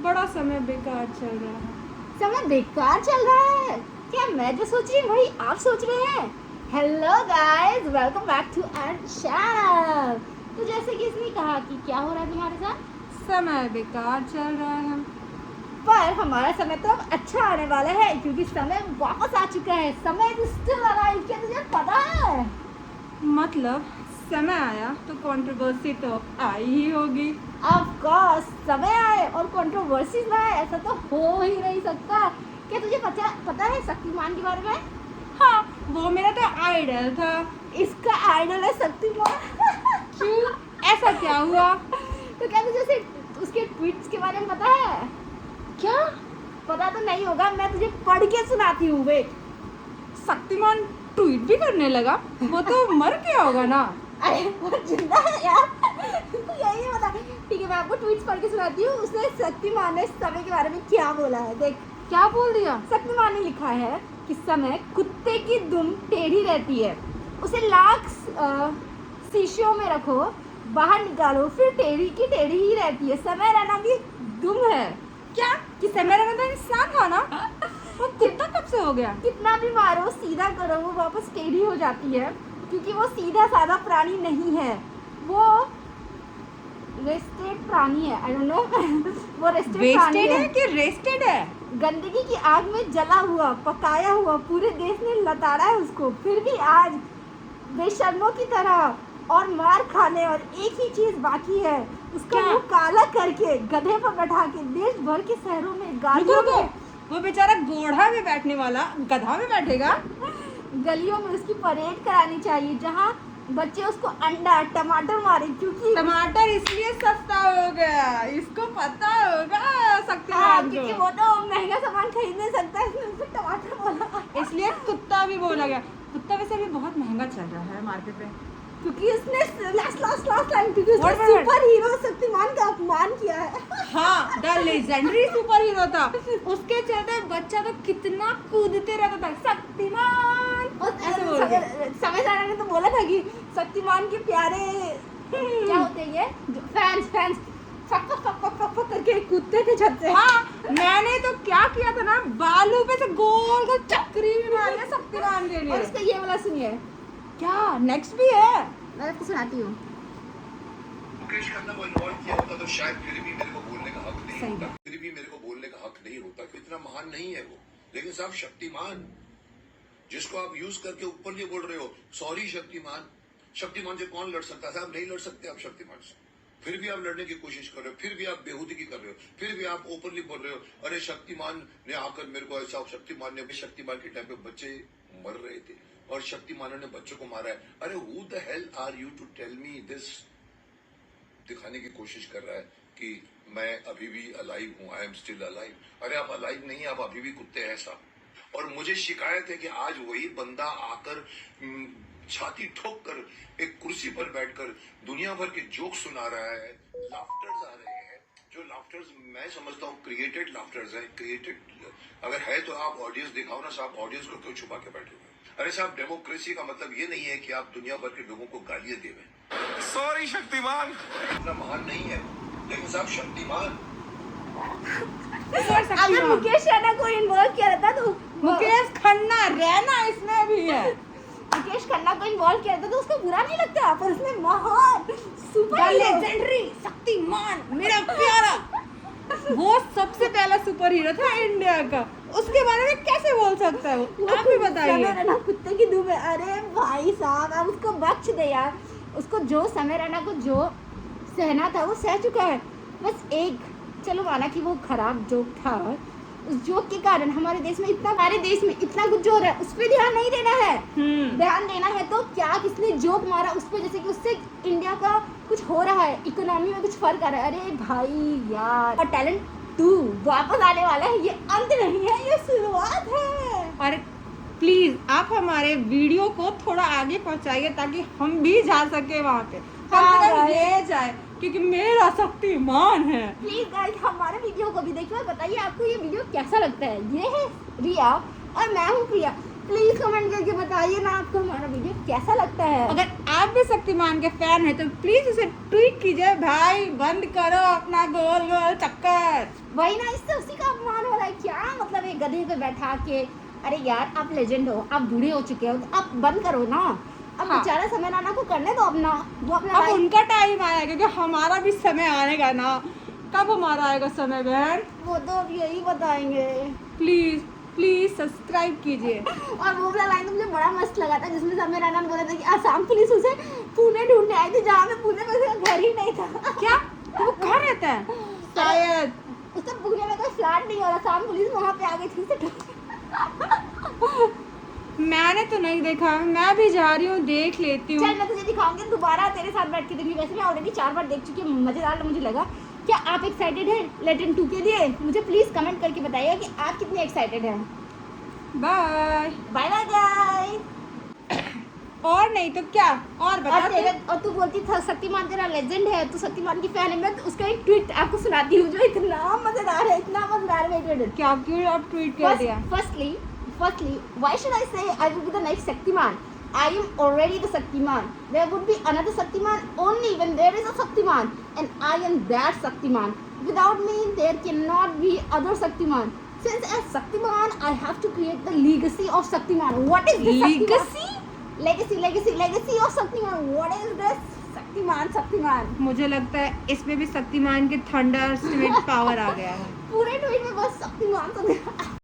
बड़ा समय बेकार चल रहा है। समय बेकार चल रहा है? क्या मैं जो सोच रही हूँ वही आप सोच रहे हैं? Hello guys, welcome back to our channel. तो जैसे कि इसने कहा कि क्या हो रहा है तुम्हारे साथ? समय बेकार चल रहा है। पर हमारा समय तो अब अच्छा आने वाला है क्योंकि समय वापस आ चुका है। समय स्टिल अलाइव, क्या तुझे पता है? मतलब समय आया तो कंट्रोवर्सी तो आई ही होगी। ऑफ कोर्स, समय आए और कंट्रोवर्सीज ना आए ऐसा तो हो ही नहीं सकता। क्या तुझे पता है शक्तिमान के बारे में? हाँ, वो मेरा तो आइडल था। इसका आइडल है शक्तिमान। क्यों? ऐसा क्या हुआ? तो क्या तुझे उसके ट्वीट्स के बारे में पता है? क्या? पता तो नहीं होगा, मैं तुझे पढ़ के सुनाती हूँ। वेट, शक्तिमान ट्वीट भी करने लगा? वो तो मर गया होगा ना। अरे वो जिंदा है यार। तो यही नहीं पता। ठीक है, मैं आपको ट्वीट्स पढ़ के सुनाती हूँ। उसने शक्तिमान ने समय के बारे में क्या बोला है, देख। क्या बोल दिया? शक्तिमान ने लिखा है कि समय कुत्ते की दुम टेढ़ी रहती है, उसे लाख शीशियों में रखो, बाहर निकालो, फिर टेढ़ी की टेढ़ी ही रहती है। समय रहना भी दुम है। क्या? कि समय रहना तो इंसान था ना? वो कुत्ता कब से हो गया? कितना भी मारो, सीधा करो, वो वापस टेढ़ी हो जाती है क्योंकि वो सीधा साधा प्राणी नहीं है, वो रेस्टेड प्राणी है। I don't know. वो रेस्टेड प्राणी वेस्टेड है। है कि रेस्टेड है? गंदगी की आग में जला हुआ, पकाया हुआ, पूरे देश ने लताड़ा है उसको, फिर भी आज बेशर्मों की तरह और मार खाने और एक ही चीज बाकी है, उसका क्या? मुंह काला करके गधे पर बैठा के देश भर के शहरों में गालियों रुको, में, वो बेचारा घोड़ा में बैठने वाला गधा में बैठेगा? गलियों में उसकी परेड करानी चाहिए, जहाँ बच्चे उसको अंडा टमाटर मारे क्योंकि टमाटर इसलिए सस्ता हो गया, इसको पता होगा हाँ, शक्तिमान क्योंकि को। वो तो महंगा सामान खरीद नहीं सकता, इसलिए उसको टमाटर बोला। इसलिए कुत्ता भी बोला गया। कुत्ता वैसे भी बहुत महंगा चल रहा है मार्केट में। क्योंकि उसने लास्ट टाइम क्योंकि उसने What? सुपर हीरो शक्तिमान का अपमान किया है। हाँ, द लेजेंडरी सुपर हीरो था। उसके चलते बच्चा तो कितना कूदते रहता था, शक्तिमान ऐसे बोल के। समय सारा ने तो बोला था कि शक्तिमान के प्यारे क्या होते हैं ये फैंस फक करके कूदते थे छत से। हाँ, मैंने तो क्या किया था ना, बालू पे से गोल गोल चक्री भी मारी है शक्तिमान के और लिए। उसका ये वाला सुनिए, क्या नेक्स्ट भी है? मैं आपको सुनाती हूँ। मुकेश खन्ना को इन्वॉल्व किया होता तो शायद फिर भी मेरे को बोलने का हक नहीं सही होता, बात। फिर भी मेरे को बोलने का हक नहीं होता कि इतना महान नहीं है वो। लेकिन साहब शक्तिमान, जिसको आप यूज करके ऊपर नहीं बोल रहे हो, सॉरी शक्तिमान, शक्तिमान से कौन लड़ सकता है? साहब नहीं लड़ सकते आप शक्तिमान से, फिर भी आप लड़ने की कोशिश कर रहे हो, फिर भी आप बेहूदी की कर रहे हो, फिर भी आप ओपनली बोल रहे हो अरे शक्तिमान ने आकर मेरे को ऐसा, शक्तिमान ने भी, शक्तिमान के टाइम पे बच्चे मर रहे थे और शक्तिमान ने बच्चों को मारा है। अरे who the hell are you to tell me this? दिखाने की कोशिश कर रहा है कि मैं अभी भी अलाइव हूं, आई एम स्टिल अलाइव। अरे आप अलाइव नहीं, आप अभी भी कुत्ते हैं साहब। और मुझे शिकायत है कि आज वही बंदा आकर छाती ठोक कर एक कुर्सी पर बैठकर दुनिया भर के जोक सुना रहा है, लाफ्टर्स आ रहे हैं, जो लाफ्टर्स मैं समझता हूँ क्रिएटेड लाफ्टर्स है। क्रिएटेड अगर है तो आप ऑडियंस दिखाओ ना साहब, ऑडियंस को क्यों छुपा के बैठे हुए? अरे साहब, डेमोक्रेसी का मतलब ये नहीं है कि आप दुनिया भर के लोगों को गालियां देवें। सॉरी शक्तिमान। इतना महान नहीं है, लेकिन साहब शक्तिमान। अगर मुकेश रैना को इन्वॉल्व किया रहता तो मुकेश खन्ना रहना इसमें भी है। मुकेश खन्ना को इन्वॉल्व किया रहता तो उसको बुरा नहीं लगता, पर उसने महान द सुपर लेजेंडरी शक्तिमान मेरा प्यारा, वो सबसे पहला सुपर हीरो था इंडिया का, उसके बारे में कैसे बोल सकता है वो? आप ही बताइए। समय रैना कुत्ते की दुम है। अरे भाई साहब, आप उसको बख्श दे यार। उसको जो समय रैना को जो सहना था वो सह चुका है। बस एक, चलो माना कि वो खराब जोक था, उस जोक के कारण हमारे देश में इतना कुछ जो हो रहा है उस पर ध्यान नहीं देना है। ध्यान देना है तो क्या किसने जोक मारा उस पर, जैसे कि उससे इंडिया का कुछ हो रहा है, इकोनॉमी में कुछ फर्क आ रहा है। अरे भाई यार, और टैलेंट 2 वापस आने वाला है, ये अंत नहीं है, ये शुरुआत है। और प्लीज आप हमारे वीडियो को थोड़ा आगे पहुंचाइए ताकि हम भी जा सके वहाँ पे, कम से कम ये जाए, क्योंकि मेरा शक्तिमान है। प्लीज गाइस, हमारे वीडियो को भी देखिए और बताइए आपको ये वीडियो कैसा लगता है। ये है रिया और मैं हूँ प्रिया। प्लीज कमेंट करके बताइए ना आपको हमारा वीडियो कैसा लगता है। अगर आप भी शक्तिमान के फैन हैं तो प्लीज उसे ट्वीट कीजिए, भाई बंद करो अपना गोल गोल चक्कर। वही ना, इससे उसी का अपमान हो रहा है क्या, मतलब एक गधे पे बैठा के। अरे यार आप लेजेंड हो, आप बूढ़े हो चुके हो, तो आप बंद करो ना। अब हाँ। बेचारा समय राणा को करने दो अपना, वो अपना अब life- उनका टाइम आया क्योंकि हमारा भी समय आएगा ना। कब हमारा आएगा समय बहन? वो तो अब यही बताएंगे। प्लीज प्लीज सब्सक्राइब कीजिए। और वो वाला लाइन तो मुझे बड़ा मस्त लगा था जिसमें समय राणा ने बोला था कि आसाम पुलिस उसे पुणे ढूंढने आई थी, जहाँ में पुणे में उसका घर ही नहीं था। क्या वो कहाँ रहता है? शायद उसका पुणे में कोई फ्लैट नहीं, और आसाम पुलिस वहाँ पे आ गई थी उसे ढूंढने। मैंने तो नहीं देखा, मैं भी जा रही हूँ, देख लेती हूँ। चल मैं तुझे दिखाऊंगी दोबारा तेरे साथ बैठ के देखूंगी। वैसे मैं ऑलरेडी 4 बार देख चुकी हूँ, मजेदार मुझे लगा। क्या आप एक्साइटेड हैं लेजेंड 2 के लिए? मुझे प्लीज कमेंट करके बताइए कि आप कितने एक्साइटेड हैं। बाय। Bye bye guys. और नहीं तो क्या, और बता और तेरे और तू बोलती था शक्तिमान तेरा लेजेंड है, तू शक्तिमान की फैन है। मैं तो उसका एक ट्वीट आपको सुनाती हूँ जो इतना मजेदार है, इतना मजेदार है। क्या क्यों आप ट्वीट कर दिया? Firstly, why should I say I will be the next Shaktiman? I am already the Shaktiman. There would be another Shaktiman only when there is a Shaktiman, and I am that Shaktiman. Without me, there cannot be other Shaktiman. Since as Shaktiman, I have to create the legacy of Shaktiman. What is this Legacy? Legacy of Shaktiman. What is this? Shaktiman. मुझे लगता है इसमें भी शक्तिमान के thunder spirit power आ गया है। पूरे tweet में बस शक्तिमान तो